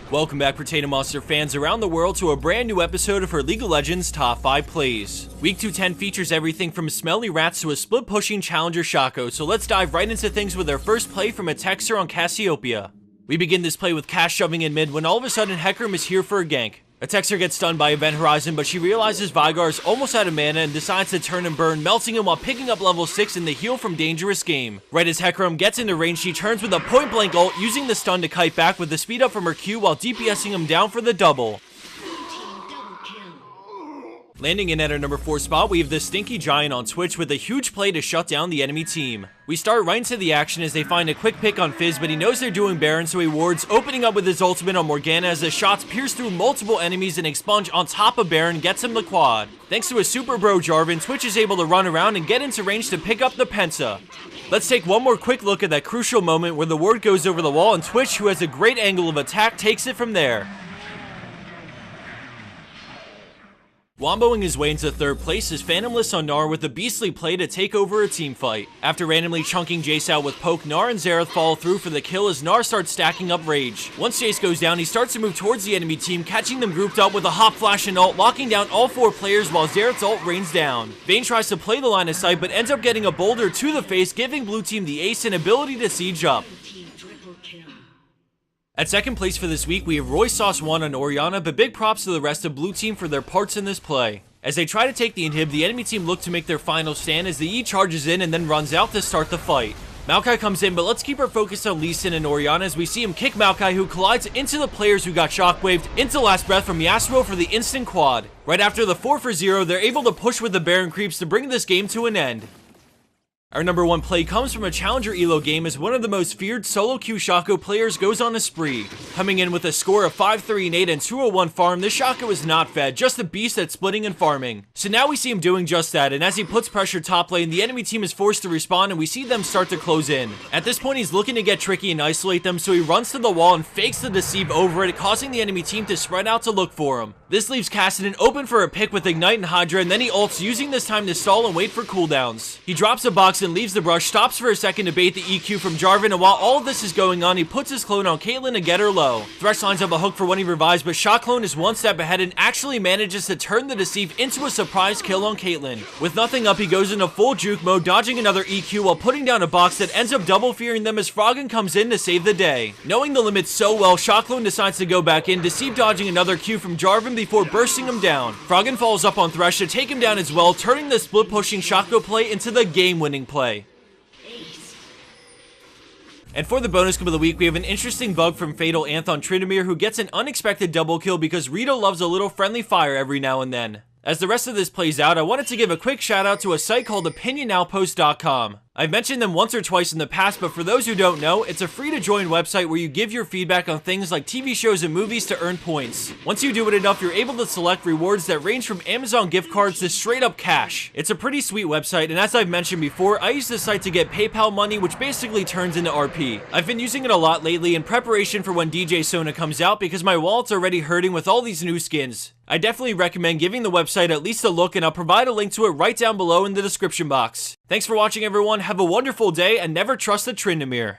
Welcome back, Potato Monster fans around the world, to a brand new episode of our League of Legends Top 5 Plays. Week 210 features everything from smelly rats to a split-pushing challenger Shaco, so let's dive right into things with our first play from a Texer on Cassiopeia. We begin this play with Cass shoving in mid when all of a sudden Hecarim is here for a gank. A Texer gets stunned by Event Horizon, but she realizes Veigar is almost out of mana and decides to turn and burn, melting him while picking up level 6 in the heal from Dangerous Game. Right as Hecarim gets into range, she turns with a point-blank ult, using the stun to kite back with the speed up from her Q while DPSing him down for the double. Landing in at our number 4 spot, we have the Stinky Giant on Twitch with a huge play to shut down the enemy team. We start right into the action as they find a quick pick on Fizz, but he knows they're doing Baron, so he wards, opening up with his ultimate on Morgana as the shots pierce through multiple enemies and expunge on top of Baron gets him the quad. Thanks to a super bro Jarvan, Twitch is able to run around and get into range to pick up the Penta. Let's take one more quick look at that crucial moment where the ward goes over the wall and Twitch, who has a great angle of attack, takes it from there. Womboing his way into 3rd place is Phantomless on Gnar with a beastly play to take over a team fight. After randomly chunking Jace out with poke, Gnar and Xerath follow through for the kill as Gnar starts stacking up rage. Once Jace goes down, he starts to move towards the enemy team, catching them grouped up with a hop flash and ult, locking down all 4 players while Xerath's ult rains down. Vayne tries to play the line of sight but ends up getting a boulder to the face, giving blue team the ace and ability to siege up. At 2nd place for this week, we have Roy Sauce 1 on Orianna, but big props to the rest of blue team for their parts in this play. As they try to take the inhib, the enemy team look to make their final stand as the E charges in and then runs out to start the fight. Maokai comes in, but let's keep our focus on Lee Sin and Orianna as we see him kick Maokai, who collides into the players who got shockwaved into Last Breath from Yasuo for the instant quad. Right after the 4-for-0, they're able to push with the Baron creeps to bring this game to an end. Our number 1 play comes from a challenger elo game as one of the most feared solo queue Shaco players goes on a spree. Coming in with a score of 5-3-8 and 201 farm, this Shaco is not fed, just a beast at splitting and farming. So now we see him doing just that, and as he puts pressure top lane, the enemy team is forced to respawn and we see them start to close in. At this point, he's looking to get tricky and isolate them, so he runs to the wall and fakes the deceive over it, causing the enemy team to spread out to look for him. This leaves Kassadin open for a pick with Ignite and Hydra, and then he ults, using this time to stall and wait for cooldowns. He drops a box and leaves the brush, stops for a second to bait the EQ from Jarvan, and while all of this is going on, he puts his clone on Caitlyn to get her low. Thresh lines up a hook for when he revives, but Shot Clone is one step ahead and actually manages to turn the deceive into a surprise kill on Caitlyn. With nothing up, he goes into full juke mode, dodging another EQ while putting down a box that ends up double fearing them as Froggen comes in to save the day. Knowing the limits so well, Shot Clone decides to go back in, deceive dodging another Q from Jarvan before bursting him down. Froggen falls up on Thresh to take him down as well, turning the split pushing Shaco play into the game winning play. And for the bonus clip of the week, we have an interesting bug from Fatal Anthon Tryndamere, who gets an unexpected double kill because Rito loves a little friendly fire every now and then. As the rest of this plays out, I wanted to give a quick shout out to a site called OpinionOutpost.com. I've mentioned them once or twice in the past, but for those who don't know, it's a free to join website where you give your feedback on things like TV shows and movies to earn points. Once you do it enough, you're able to select rewards that range from Amazon gift cards to straight up cash. It's a pretty sweet website, and as I've mentioned before, I use this site to get PayPal money, which basically turns into RP. I've been using it a lot lately in preparation for when DJ Sona comes out because my wallet's already hurting with all these new skins. I definitely recommend giving the website at least a look, and I'll provide a link to it right down below in the description box. Thanks for watching, everyone. Have a wonderful day, and never trust the Tryndamere.